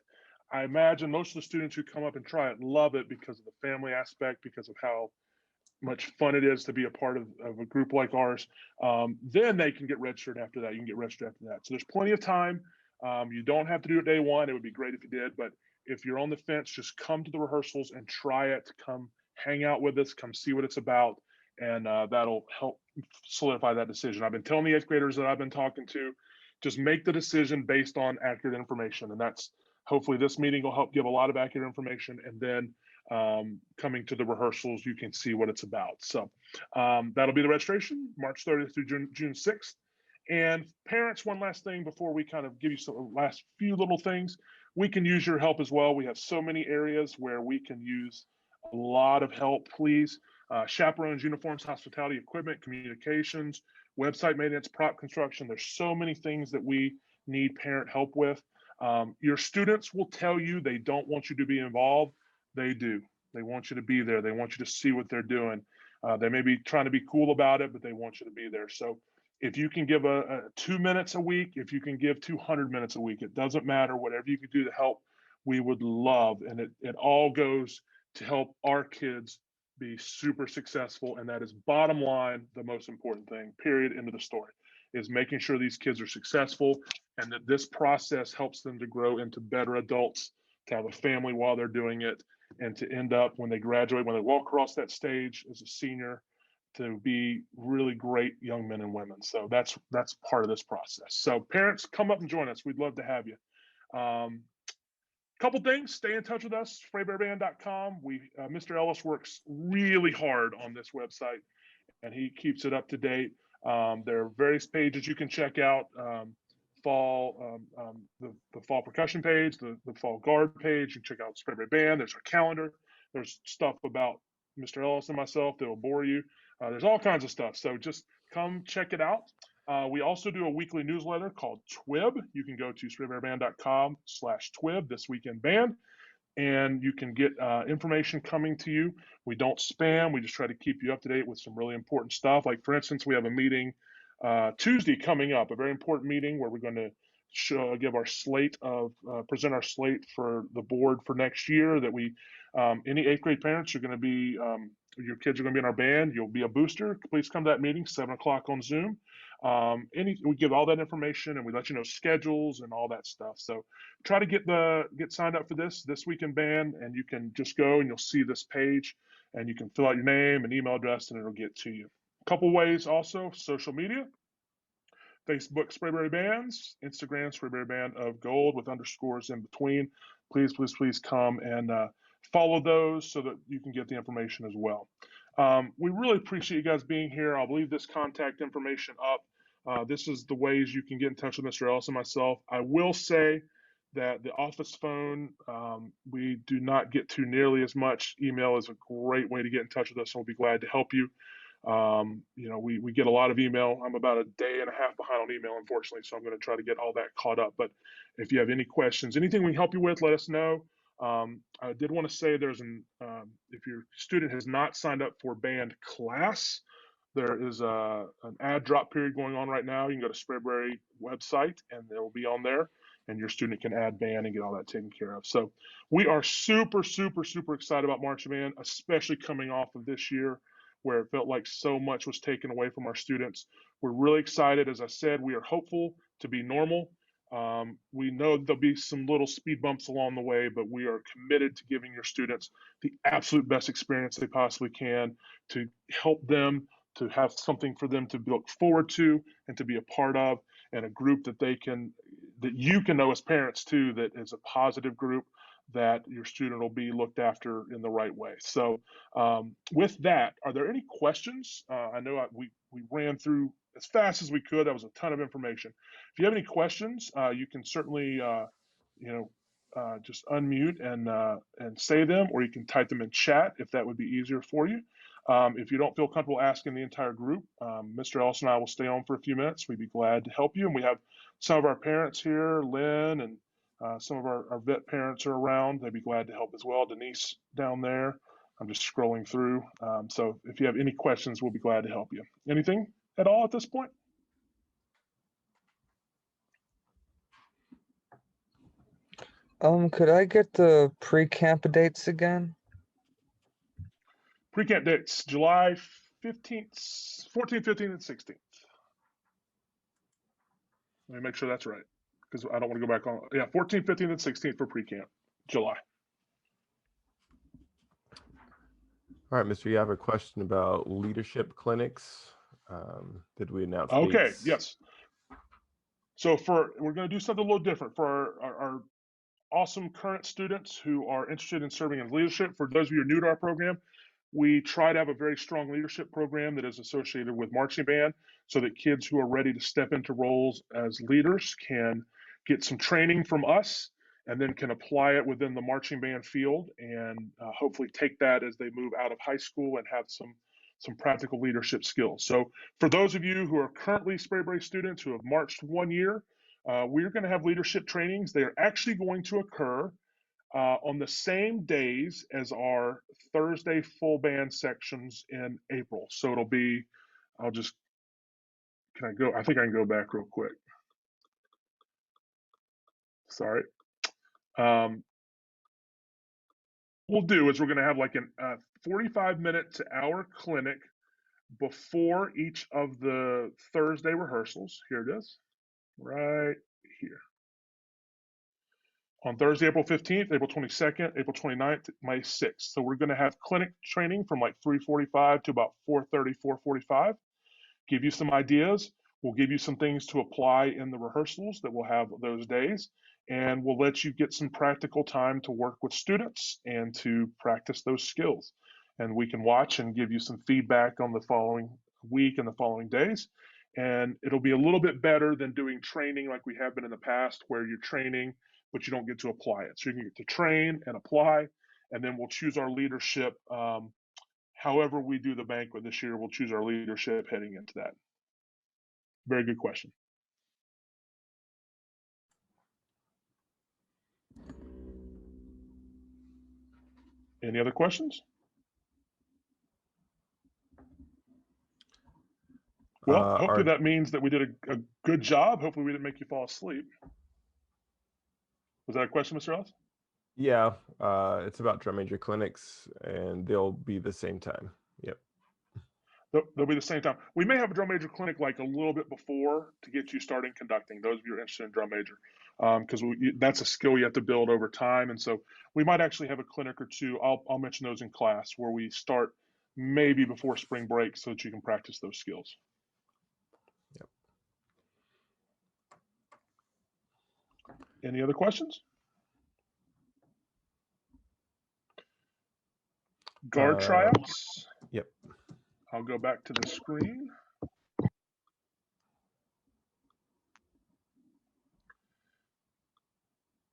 I imagine most of the students who come up and try it love it because of the family aspect, because of how much fun it is to be a part of a group like ours. Then they can get registered after that. You can get registered after that. So there's plenty of time. You don't have to do it day one. It would be great if you did, but if you're on the fence, just come to the rehearsals and try it. Come hang out with us, come see what it's about, and that'll help solidify that decision. I've been telling the 8th graders that I've been talking to, just make the decision based on accurate information. And that's hopefully this meeting will help give a lot of accurate information. And then coming to the rehearsals, you can see what it's about. So that'll be the registration, March 30th through June 6th. And parents, one last thing before we kind of give you some last few little things, we can use your help as well. We have so many areas where we can use a lot of help. Please, chaperones, uniforms, hospitality, equipment, communications, website maintenance, prop construction. There's so many things that we need parent help with. Your students will tell you they don't want you to be involved. They do. They want you to be there. They want you to see what they're doing. They may be trying to be cool about it, but they want you to be there. So if you can give a 2 minutes a week, if you can give 200 minutes a week, it doesn't matter. Whatever you can do to help, we would love. And it all goes to help our kids be super successful. And that is bottom line, the most important thing, period, end of the story, is making sure these kids are successful and that this process helps them to grow into better adults, to have a family while they're doing it, and to end up when they graduate, when they walk across that stage as a senior, to be really great young men and women. So that's part of this process. So parents, come up and join us. We'd love to have you. Couple things, stay in touch with us, sprayberryband.com. Mr. Ellis works really hard on this website and he keeps it up to date. There are various pages you can check out. The fall percussion page, the fall guard page. You can check out Sprayberry Band. There's our calendar. There's stuff about Mr. Ellis and myself that will bore you. There's all kinds of stuff. So just come check it out. We also do a weekly newsletter called TWIB. You can go to sprayberryband.com/TWIB, This Weekend Band, and you can get information coming to you. We don't spam. We just try to keep you up to date with some really important stuff. Like, for instance, we have a meeting Tuesday coming up, a very important meeting where we're going to give our slate of, present our slate for the board for next year. That any 8th grade parents are going to be, your kids are going to be in our band. You'll be a booster. Please come to that meeting, 7 o'clock on Zoom. We give all that information and we let you know schedules and all that stuff. So try to get signed up for this weekend band, and you can just go and you'll see this page and you can fill out your name and email address and it'll get to you. A couple ways also, social media. Facebook Sprayberry Bands, Instagram Sprayberry Band of Gold with underscores in between. Please, please, please come and follow those so that you can get the information as well. We really appreciate you guys being here. I'll leave this contact information up. This is the ways you can get in touch with Mr. Ellis and myself. I will say that the office phone, we do not get to nearly as much. Email is a great way to get in touch with us, and we'll be glad to help you. We get a lot of email. I'm about a day and a half behind on email, unfortunately, so I'm going to try to get all that caught up. But if you have any questions, anything we can help you with, let us know. I did want to say if your student has not signed up for band class, there is an ad drop period going on right now. You can go to Sprayberry website and it will be on there, and your student can add band and get all that taken care of. So we are super, super, super excited about marching band, especially coming off of this year where it felt like so much was taken away from our students. We're really excited. As I said, we are hopeful to be normal. We know there'll be some little speed bumps along the way, but we are committed to giving your students the absolute best experience they possibly can, to help them, to have something for them to look forward to and to be a part of, and a group that you can know as parents too, that is a positive group, that your student will be looked after in the right way. So with that, are there any questions? I know we ran through as fast as we could. That was a ton of information. If you have any questions, you can certainly just unmute and say them, or you can type them in chat if that would be easier for you. If you don't feel comfortable asking the entire group, Mr. Ellis and I will stay on for a few minutes. We'd be glad to help you. And we have some of our parents here, Lynn, and some of our vet parents are around. They'd be glad to help as well. Denise down there. I'm just scrolling through. So if you have any questions, we'll be glad to help you. Anything at all at this point?
Could I get the pre-camp dates again?
Pre-camp dates, July 15th, 14th, 15th, and 16th. Let me make sure that's right, because I don't want to go back on. Yeah, 14th, 15th, and 16th for pre-camp, July.
All right, Mr. You have a question about leadership clinics. Did we announce
Okay,
dates?
yes. So we're going to do something a little different for our awesome current students who are interested in serving in leadership. For those of you who are new to our program, we try to have a very strong leadership program that is associated with marching band, so that kids who are ready to step into roles as leaders can get some training from us and then can apply it within the marching band field, and hopefully take that as they move out of high school and have some practical leadership skills. So for those of you who are currently Sprayberry students who have marched 1 year, we're going to have leadership trainings. They're actually going to occur on the same days as our Thursday full band sections in April. So it'll be, I think I can go back real quick. Sorry. we'll do is we're going to have like a 45-minute to hour clinic before each of the Thursday rehearsals. Here it is, right here. On Thursday, April 15th, April 22nd, April 29th, May 6th. So we're going to have clinic training from like 3:45 to about 4:30, 4:45. Give you some ideas. We'll give you some things to apply in the rehearsals that we'll have those days. And we'll let you get some practical time to work with students and to practice those skills. And we can watch and give you some feedback on the following week and the following days. And it'll be a little bit better than doing training like we have been in the past, where you're training, but you don't get to apply it. So you can get to train and apply, and then we'll choose our leadership. However we do the banquet this year, we'll choose our leadership heading into that. Very good question. Any other questions? Well, hopefully that means that we did a good job. Hopefully we didn't make you fall asleep. Was that a question, Mr. Ellis?
Yeah, it's about drum major clinics, and they'll be the same time. Yep.
They'll be the same time. We may have a drum major clinic like a little bit before to get you starting conducting, those of you who are interested in drum major, because that's a skill you have to build over time. And so we might actually have a clinic or two. I'll mention those in class where we start maybe before spring break so that you can practice those skills.
Yep.
Any other questions? Guard tryouts.
Yep.
I'll go back to the screen.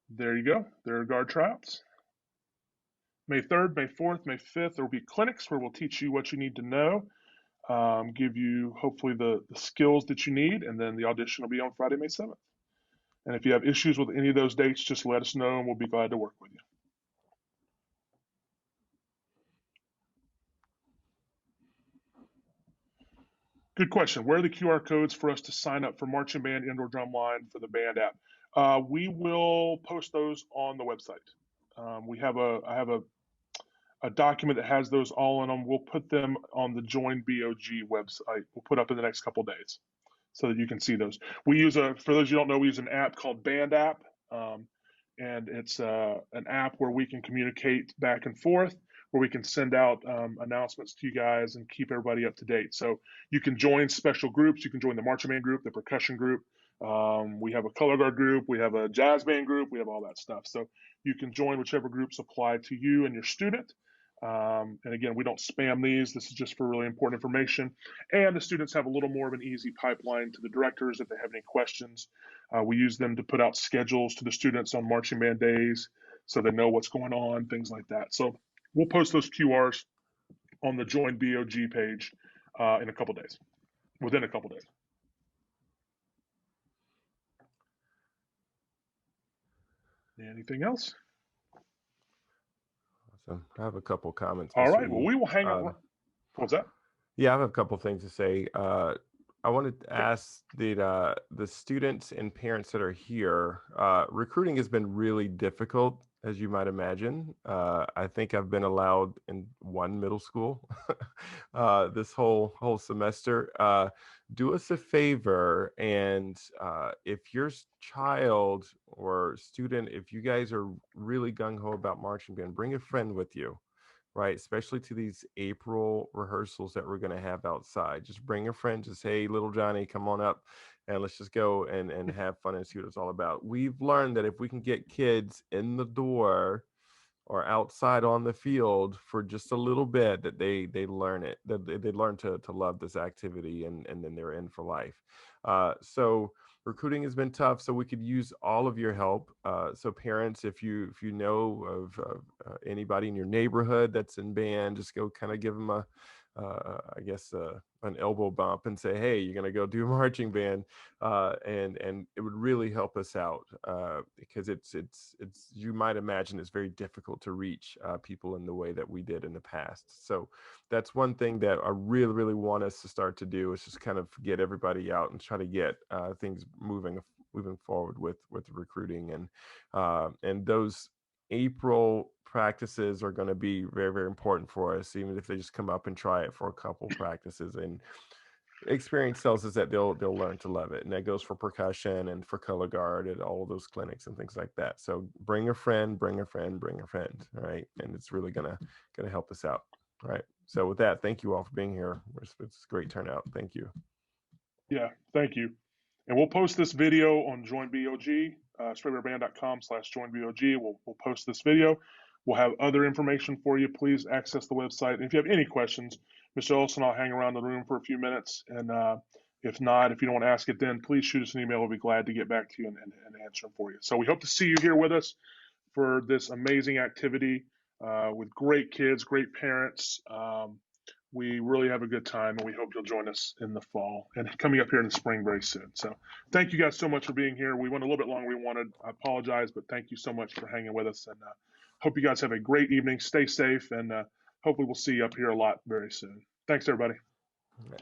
There you go. There are guard tryouts. May 3rd, May 4th, May 5th, there will be clinics where we'll teach you what you need to know, give you hopefully the skills that you need, and then the audition will be on Friday, May 7th. And if you have issues with any of those dates, just let us know and we'll be glad to work with you. Good question. Where are the QR codes for us to sign up for Marching Band Indoor Drumline for the band app? We will post those on the website. I have a document that has those all in them. We'll put them on the Join BOG website. We'll put up in the next couple of days so that you can see those. We use for those you don't know, we use an app called Band App. And it's an app where we can communicate back and forth, where we can send out announcements to you guys and keep everybody up to date. So you can join special groups. You can join the marching band group, the percussion group. We have a color guard group. We have a jazz band group. We have all that stuff. So you can join whichever groups apply to you and your student. And again, we don't spam these. This is just for really important information. And the students have a little more of an easy pipeline to the directors if they have any questions. We use them to put out schedules to the students on marching band days so they know what's going on, things like that. So we'll post those QRs on the Join BOG page in a couple days, within a couple days. Anything else?
Awesome. I have a couple comments.
All
Mr.
right. Well,
E.
we will hang out. What's that?
Yeah, I have a couple things to say. I wanted to ask the students and parents that are here. Recruiting has been really difficult, as you might imagine. I think I've been allowed in one middle school this whole semester. Do us a favor, and if your child or student, if you guys are really gung-ho about marching band, bring a friend with you. Right, especially to these April rehearsals that we're going to have outside. Just bring a friend, just, hey, little Johnny, come on up and let's just go and have fun and see what it's all about. We've learned that if we can get kids in the door or outside on the field for just a little bit, that they learn it, that they learn to love this activity, and then they're in for life. So recruiting has been tough, so we could use all of your help. So parents, if you know of anybody in your neighborhood that's in band, just go kind of give them an elbow bump and say, hey, you're gonna go do marching band, and it would really help us out, because it's you might imagine it's very difficult to reach people in the way that we did in the past. So that's one thing that I really want us to start to do, is just kind of get everybody out and try to get things moving forward with recruiting, and those April practices are going to be very, very important for us, even if they just come up and try it for a couple practices. And experience tells us that they'll learn to love it, and that goes for percussion and for color guard and all of those clinics and things like that. So bring a friend, bring a friend, bring a friend. All right, and it's really gonna help us out. All right. So with that, thank you all for being here. It's a great turnout. Thank you.
Yeah, thank you. And we'll post this video on JoinBOG, StrayBearBand.com/JoinBOG. We'll post this video. We'll have other information for you. Please access the website. And if you have any questions, Mr. Olson, I'll hang around the room for a few minutes. And if not, if you don't want to ask it then, please shoot us an email. We'll be glad to get back to you and answer them for you. So we hope to see you here with us for this amazing activity with great kids, great parents. We really have a good time, and we hope you'll join us in the fall and coming up here in the spring very soon. So thank you guys so much for being here. We went a little bit longer than we wanted. I apologize, but thank you so much for hanging with us, and hope you guys have a great evening. Stay safe, and hopefully we'll see you up here a lot very soon. Thanks, everybody.
All right.